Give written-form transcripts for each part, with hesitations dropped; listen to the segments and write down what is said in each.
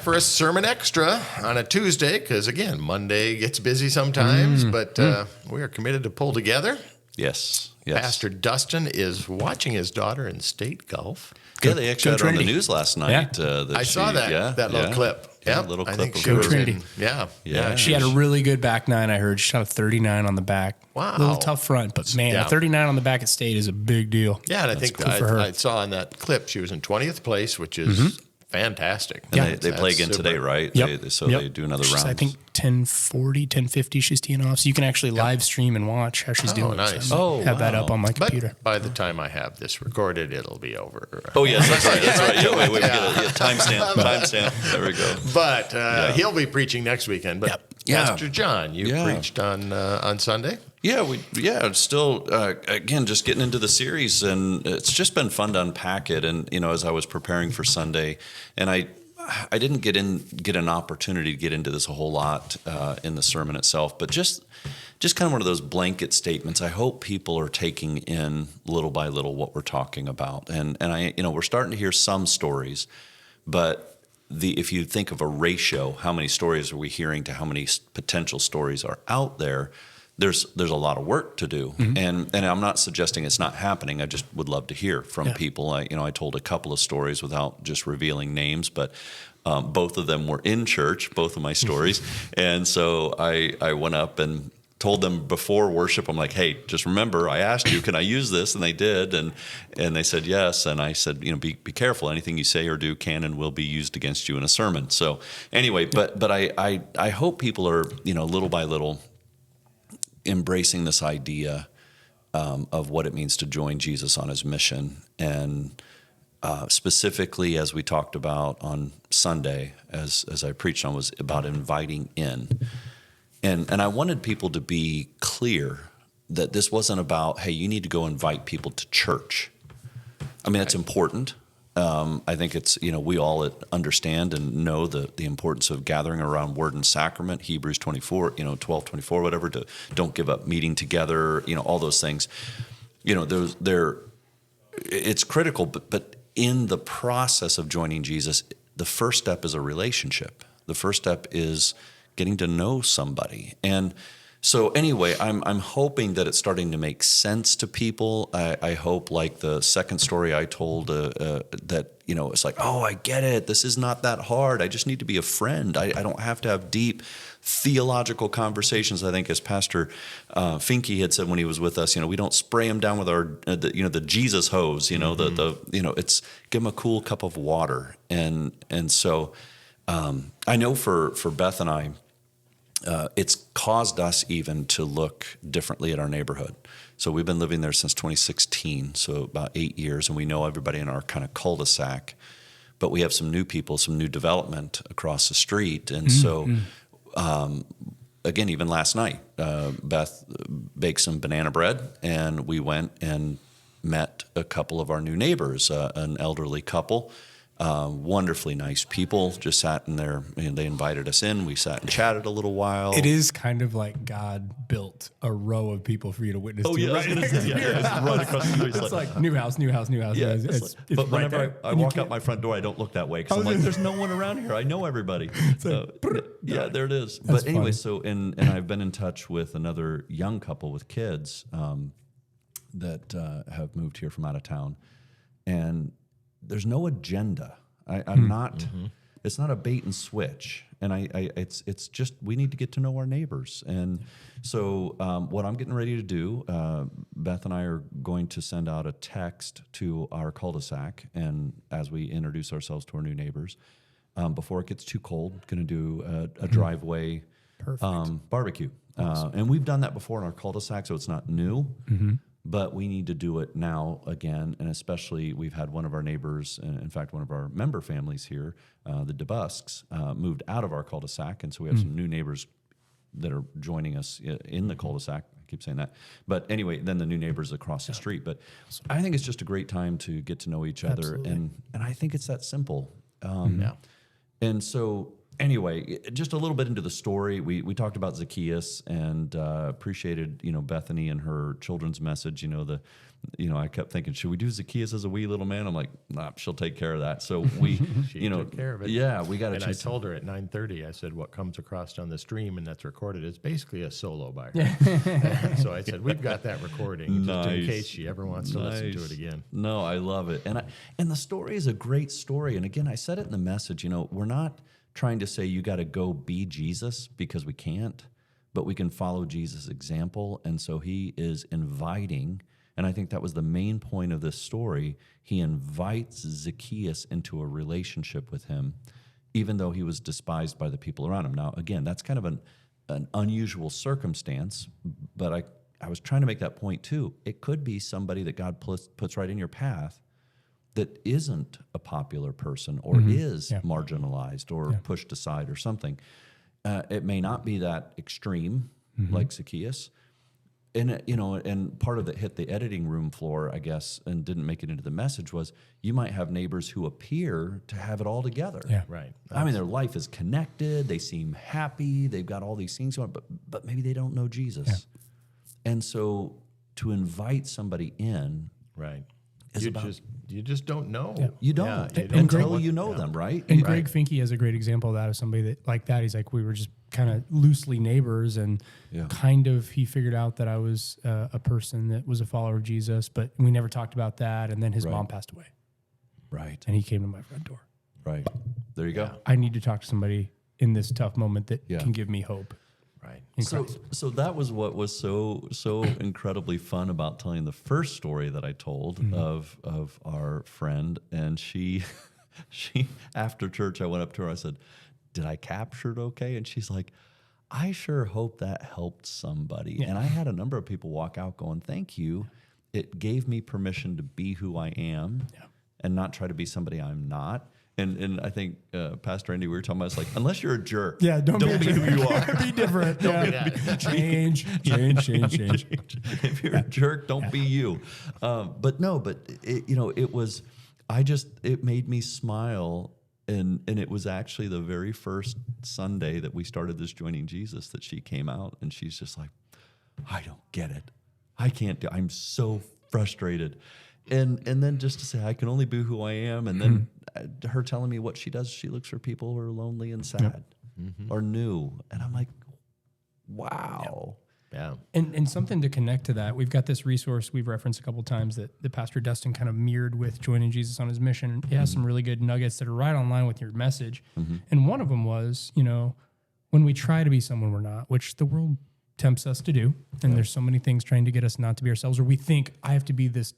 for a sermon extra on a Tuesday because, again, Monday gets busy sometimes, but we are committed to pull together. Yes. Pastor Dustin is watching his daughter in state golf. Yeah, they actually had her on the Trinity. news last night. I saw that little clip. Yeah, Yep. little I clip think of she her. was Trinity. Yeah. She had a really good back nine, I heard. She shot a 39 on the back. Wow. A little tough front, but man, Yeah. a 39 on the back at state is a big deal. Yeah, and I think cool for her. I saw in that clip she was in 20th place, which is fantastic. And they play again today, right? Yep. They do another round. I think 10:40, 10:50 she's teeing off. So you can actually live stream and watch how she's doing. nice. So I have that up on my computer. But by the time I have this recorded, it'll be over. Oh, yes, that's right. That's right. Yeah, we get a timestamp. There we go. But he'll be preaching next weekend. But Yeah. Pastor John, you preached on Sunday? Yeah, still, again, just getting into the series, and it's just been fun to unpack it. And, as I was preparing for Sunday, and I didn't get an opportunity to get into this a whole lot in the sermon itself, but just kind of one of those blanket statements. I hope people are taking in little by little what we're talking about. And we're starting to hear some stories, but if you think of a ratio, how many stories are we hearing to how many potential stories are out there? There's a lot of work to do, and I'm not suggesting it's not happening. I just would love to hear from people. I told a couple of stories without just revealing names, but both of them were in church, both of my stories, and so I went up and told them before worship, I'm like, hey, just remember, I asked you, can I use this? And they did, and they said yes. And I said, be careful. Anything you say or do can and will be used against you in a sermon. So anyway, but I hope people are little by little embracing this idea of what it means to join Jesus on his mission. And specifically, as we talked about on Sunday, as I preached on, was about inviting in. And I wanted people to be clear that this wasn't about, hey, you need to go invite people to church. I mean, it's important. I think it's, we all understand and know the importance of gathering around word and sacrament, Hebrews 24, 12:24, whatever, to don't give up meeting together, all those things. It's critical, but in the process of joining Jesus, the first step is a relationship. The first step is getting to know somebody. And so anyway, I'm hoping that it's starting to make sense to people. I hope, like the second story I told, that, it's like, oh, I get it. This is not that hard. I just need to be a friend. I don't have to have deep theological conversations. I think, as Pastor Finke had said when he was with us, we don't spray them down with our, the Jesus hose, it's give them a cool cup of water. And so I know for Beth and I, it's caused us even to look differently at our neighborhood. So we've been living there since 2016, so about 8 years, and we know everybody in our kind of cul-de-sac. But we have some new people, some new development across the street. And so, again, even last night, Beth baked some banana bread, and we went and met a couple of our new neighbors, an elderly couple. Wonderfully nice people, just sat in there, and they invited us in. We sat and chatted a little while. It is kind of like God built a row of people for you to witness to. Yeah, right? it's right across the street. It's like new house. Yeah, It's but right whenever there. I walk out my front door, I don't look that way because I'm like, there's no one around here. I know everybody. Yeah, there it is. But anyway, so and I've been in touch with another young couple with kids that have moved here from out of town, and there's no agenda. I'm not. It's not a bait and switch, and it's just we need to get to know our neighbors. And so what I'm getting ready to do, Beth and I are going to send out a text to our cul-de-sac, and as we introduce ourselves to our new neighbors, before it gets too cold, going to do a driveway barbecue. And we've done that before in our cul-de-sac, so it's not new. But we need to do it now again, and especially we've had one of our neighbors, in fact, one of our member families here, the DeBusks, moved out of our cul-de-sac, and so we have some new neighbors that are joining us in the cul-de-sac. I keep saying that. But anyway, then the new neighbors across the street. But I think it's just a great time to get to know each other, and I think it's that simple. And so anyway, just a little bit into the story. We talked about Zacchaeus and appreciated Bethany and her children's message. I kept thinking, should we do Zacchaeus as a wee little man? I'm like, nah, she'll take care of that. So we She took care of it. Yeah, we got And to. I told her at 9:30, I said, what comes across on the stream and that's recorded is basically a solo by her. So I said, we've got that recording just in Nice. case she ever wants to listen to it again. No, I love it. And the story is a great story. And again, I said it in the message, we're not trying to say you got to go be Jesus, because we can't, but we can follow Jesus' example. And so he is inviting, and I think that was the main point of this story. He invites Zacchaeus into a relationship with him, even though he was despised by the people around him. Now, again, that's kind of an unusual circumstance, but I was trying to make that point too. It could be somebody that God puts right in your path that isn't a popular person or is marginalized or pushed aside or something. It may not be that extreme like Zacchaeus. And, and part of it hit the editing room floor, I guess, and didn't make it into the message was you might have neighbors who appear to have it all together. Yeah. Right. I mean, their life is connected. They seem happy. They've got all these things going, but maybe they don't know Jesus. Yeah. And so to invite somebody in, Right. is You just don't know. Yeah. you don't, Yeah, you don't until know you know them, right? And Greg Finke has a great example of that, of somebody that like that. He's like, we were just kind of loosely neighbors, and kind of he figured out that I was a person that was a follower of Jesus, but we never talked about that. And then his mom passed away, Right. and he came to my front door. Right. There you go. I need to talk to somebody in this tough moment that can give me hope. Right. In So, Christ. so that was what was so incredibly fun about telling the first story that I told of our friend. And she after church, I went up to her. I said, "Did I capture it okay?" And she's like, "I sure hope that helped somebody." Yeah. And I had a number of people walk out going, "Thank you. It gave me permission to be who I am and not try to be somebody I'm not." And I think Pastor Andy, we were talking about, it's like, unless you're a jerk, Don't be who you are. Be different. Don't be that. Change. If you're a jerk, don't be you. But it made me smile. And it was actually the very first Sunday that we started this Joining Jesus that she came out, and she's just like, I don't get it. I can't do, I'm so frustrated. And then just to say, I can only be who I am. And then her telling me what she does, she looks for people who are lonely and sad or new. And I'm like, wow. Yeah. And something to connect to that, we've got this resource we've referenced a couple of times that the Pastor Dustin kind of mirrored with Joining Jesus on his mission. It has some really good nuggets that are right on line with your message. And one of them was, when we try to be someone we're not, which the world tempts us to do, and there's so many things trying to get us not to be ourselves, or we think I have to be this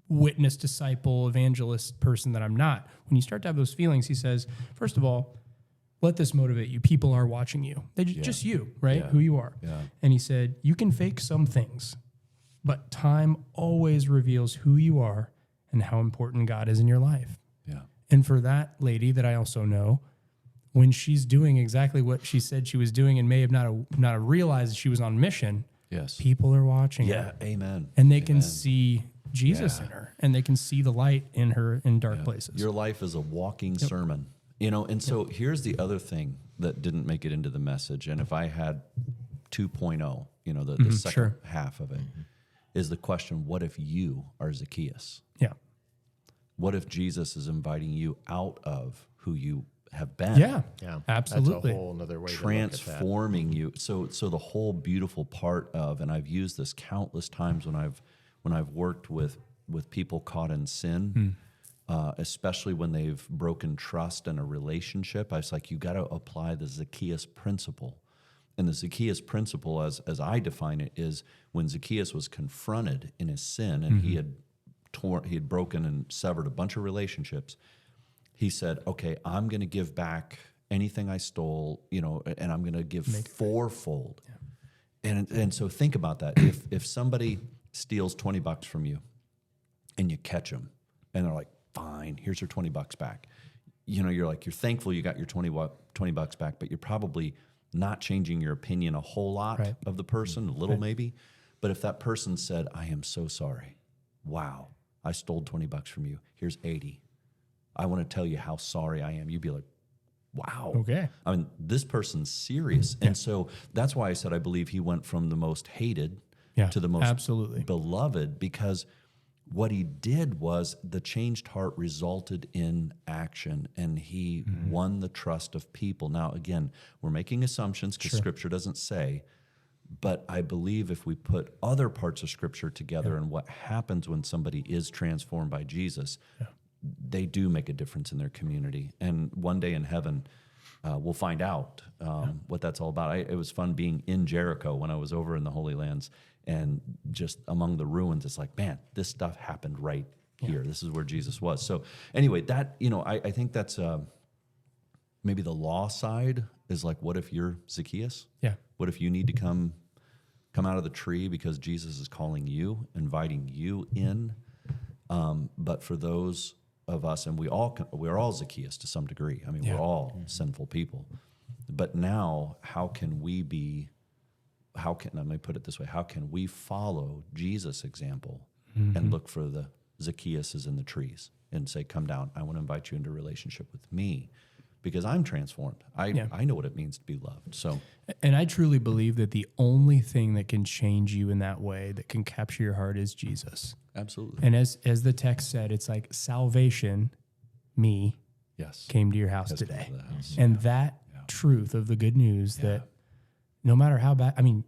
witness, disciple, evangelist person that I'm not. When you start to have those feelings, he says, first of all, let this motivate you. People are watching you. They just you, right? Who you are. Yeah. And he said, you can fake some things, but time always reveals who you are and how important God is in your life. Yeah. And for that lady that I also know, when she's doing exactly what she said she was doing and may have not realized she was on mission, Yes. people are watching Yeah. her. Amen. And they can see Jesus in her, and they can see the light in her in dark places. Your life is a walking sermon, and so here's the other thing that didn't make it into the message. And if I had 2.0, the second half of it is the question, what if you are Zacchaeus? Yeah. What if Jesus is inviting you out of who you have been? Yeah. Yeah. Absolutely. That's a whole nother way Transforming you. So the whole beautiful part of, and I've used this countless times when I've worked with people caught in sin, especially when they've broken trust in a relationship, I was like, you got to apply the Zacchaeus principle. And the Zacchaeus principle, as I define it, is when Zacchaeus was confronted in his sin and he had broken and severed a bunch of relationships, he said, okay, I'm going to give back anything I stole, and I'm going to give fourfold. Yeah. And so think about that. If somebody steals $20 from you and you catch them and they're like, fine, here's your $20 back. You're thankful you got your $20 back, but you're probably not changing your opinion a whole lot of the person, a little maybe. But if that person said, I am so sorry. Wow, I stole $20 from you. Here's 80. I want to tell you how sorry I am. You'd be like, wow. Okay. I mean, this person's serious. And so that's why I said I believe he went from the most hated to the most absolutely. beloved, because what he did was the changed heart resulted in action, and he won the trust of people. Now, again, we're making assumptions because Scripture doesn't say, but I believe if we put other parts of Scripture together and what happens when somebody is transformed by Jesus, they do make a difference in their community. And one day in heaven, we'll find out what that's all about. It was fun being in Jericho when I was over in the Holy Lands, and just among the ruins, it's like, man, this stuff happened right here. This is where Jesus was. So anyway, that, I think that's maybe the law side is like, what if you're Zacchaeus? Yeah. What if you need to come out of the tree because Jesus is calling you, inviting you in? But for those of us, and we're all Zacchaeus to some degree. I mean, we're all sinful people. But now, let me put it this way, how can we follow Jesus' example and look for the Zacchaeuses in the trees and say, come down, I want to invite you into a relationship with me because I'm transformed. I know what it means to be loved. So, And I truly believe that the only thing that can change you in that way, that can capture your heart, is Jesus. absolutely. And as the text said, it's like salvation, me, Yes. came to your house Has come today. to the house. And that truth of the good news that no matter how bad, I mean,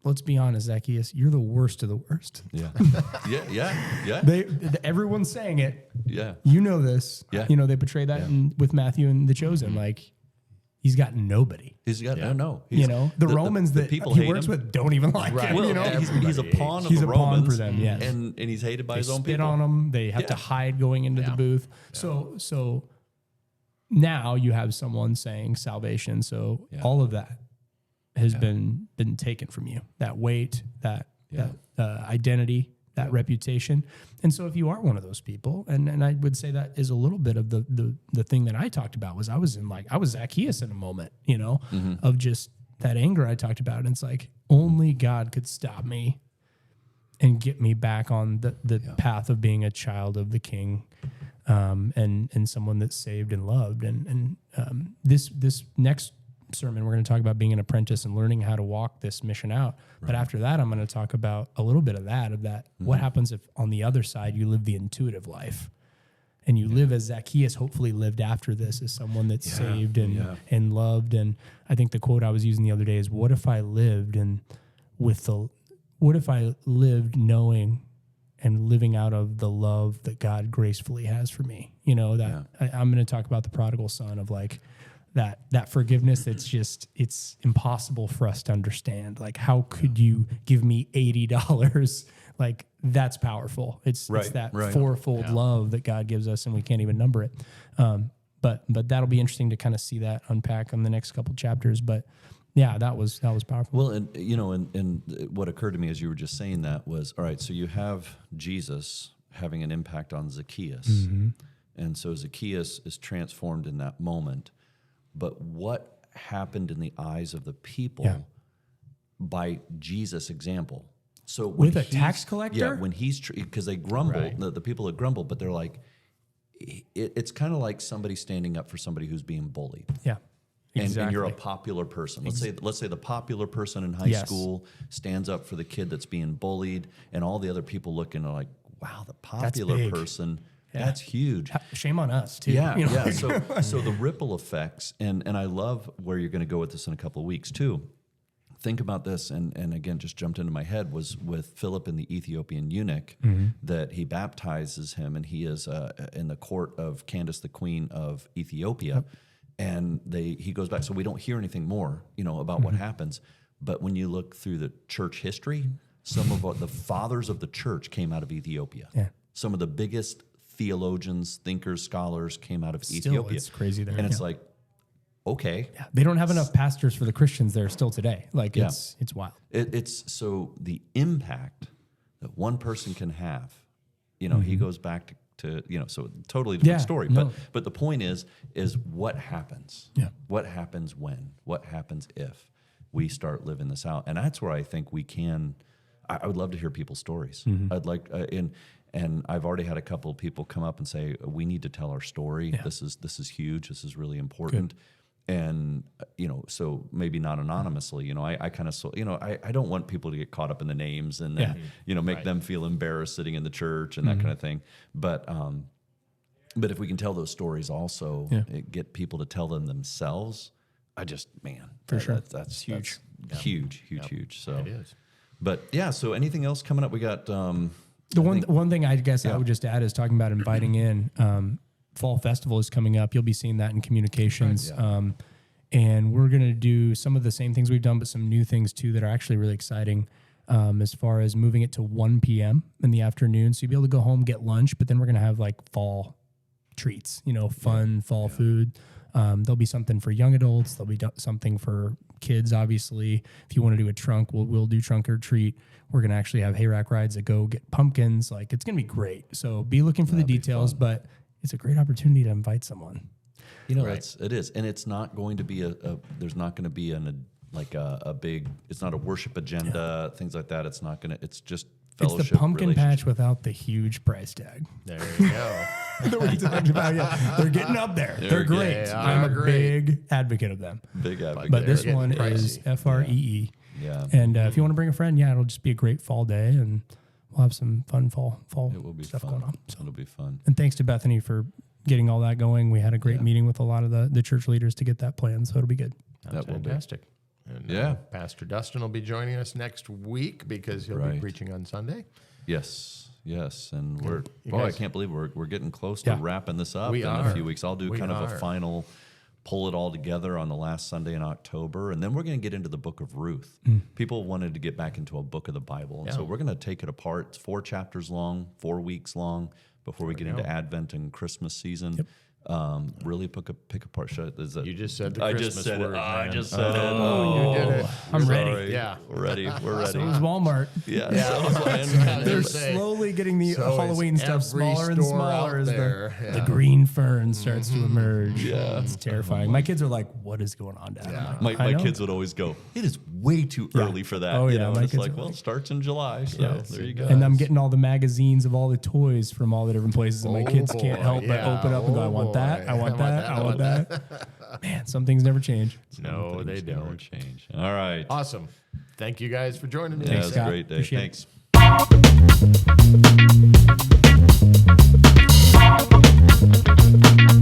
let's be honest, Zacchaeus, you're the worst of the worst. Yeah. Yeah. Everyone's saying it. Yeah. You know this. Yeah. They portray that with Matthew and The Chosen. Like, he's got nobody. He's got, no. The Romans that people he hate works him. with don't even like him. Well, he's a pawn of He's the a pawn Romans. for them, yes. And he's hated by They his own spit people. on him. They have to hide going into the booth. So now you have someone saying salvation. So all of that has been taken from you. That weight, that identity, that reputation. And so if you are one of those people, and I would say that is a little bit of the thing that I talked about, was I was Zacchaeus in a moment, of just that anger I talked about. And it's like, only God could stop me and get me back on the path of being a child of the King, and someone that's saved and loved. And this next sermon, we're going to talk about being an apprentice and learning how to walk this mission out. Right. But after that, I'm going to talk about a little bit of that. What happens if on the other side you live the intuitive life, and you live as Zacchaeus hopefully lived after this, as someone that's saved and loved. And I think the quote I was using the other day is, what if I lived knowing and living out of the love that God gracefully has for me? I'm going to talk about the prodigal son, of like that forgiveness it's impossible for us to understand. Like, how could you give me $80? Like, that's powerful. It's that fourfold love that God gives us, and we can't even number it. But that'll be interesting to kind of see that unpack on the next couple chapters. But yeah, that was powerful. Well, and what occurred to me as you were just saying that was, all right, so you have Jesus having an impact on Zacchaeus. And so Zacchaeus is transformed in that moment. But what happened in the eyes of the people by Jesus' example? So with a tax collector? Yeah, when he's, because they grumble, the people that grumble, but they're like, it's kind of like somebody standing up for somebody who's being bullied. Yeah. Exactly. And you're a popular person. Let's say the popular person in high school stands up for the kid that's being bullied, and all the other people looking are like, wow, the popular person, that's huge. Shame on us too. Yeah. So the ripple effects, and I love where you're going to go with this in a couple of weeks too. Think about this, and again, just jumped into my head, was with Philip and the Ethiopian eunuch, that he baptizes him, and he is in the court of Candace, the queen of Ethiopia. And he goes back, so we don't hear anything more, about what happens. But when you look through the church history, some of the fathers of the church came out of Ethiopia. Yeah. Some of the biggest theologians, thinkers, scholars came out of Ethiopia. It's crazy there. And it's like, okay. Yeah, they don't have enough pastors for the Christians there still today. Like, it's wild. It's so the impact that one person can have, he goes back to so totally different story. But the point is what happens? Yeah. What happens when? What happens if we start living this out? And that's where I think we can. I would love to hear people's stories. I'd like and I've already had a couple of people come up and say, we need to tell our story. Yeah. This is huge. This is really important. Good. and so maybe not anonymously. I kind of I don't want people to get caught up in the names and then make them feel embarrassed sitting in the church and that kind of thing. But if we can tell those stories also, get people to tell them themselves. Sure. That's huge, huge. So It is. But so anything else coming up? We got The one thing I guess I would just add is talking about inviting in. Fall Festival is coming up. You'll be seeing that in communications. Right, And we're going to do some of the same things we've done, but some new things too that are actually really exciting, as far as moving it to 1 p.m. in the afternoon. So you'll be able to go home, get lunch, but then we're going to have like fall treats, fun fall food. There'll be something for young adults. There'll be something for kids, obviously. If you want to do a trunk, we'll do trunk or treat. We're going to actually have hayrack rides that go get pumpkins. Like, it's going to be great. So be looking for the details, but it's a great opportunity to invite someone. it is, and it's not going to be there's not going to be a big. It's not a worship agenda, things like that. It's not going to. It's just fellowship. It's the pumpkin patch without the huge price tag. There you go. That we talked about, They're getting up there. They're great. They I'm are a great. big advocate of them. Big advocate. But this getting one is pricey. FREE. Yeah. And if you want to bring a friend, it'll just be a great fall day, and we'll have some fun fall It will be stuff fun. going on. So. It'll be fun. And thanks to Bethany for getting all that going. We had a great meeting with a lot of the church leaders to get that plan, so it'll be good. That's That will be. fantastic. And, Yeah. Pastor Dustin will be joining us next week because he'll be Right. preaching on Sunday. Yes, and we're. You I guys- can't believe we're getting close to Yeah. wrapping this up We in are. a few weeks. I'll do We kind of are. a final, pull it all together on the last Sunday in October, and then we're going to get into the Book of Ruth. People wanted to get back into a book of the Bible, and so we're going to take it apart. It's 4 chapters long, 4 weeks long, before we get into Advent and Christmas season. Really pick apart. You just said the I Christmas just said word, it. I man. just said it. Oh, you did it. I'm ready. Sorry. Yeah. We're ready. We're ready. So is Walmart. Yeah. They're They're say- slowly getting the So is Halloween stuff every smaller and store smaller out as there. the Yeah. green fern starts to emerge. Yeah. It's terrifying. My kids are like, "What is going on, Dad?" I'm Yeah. like, My "I know." kids would always go, it is way too early for that. Oh, you yeah, know, my and it's kids like, are well, like- it starts in July. So Yes, there you it go. does. And I'm getting all the magazines of all the toys from all the different places, and my kids boy, can't help but yeah. open up and go, "I want that. I want that. I want that." Man, some things never change. No, they Things never don't. change. All right. Awesome. Thank you guys for joining me. Yeah, it was a Scott. great day. Appreciate it. Thanks.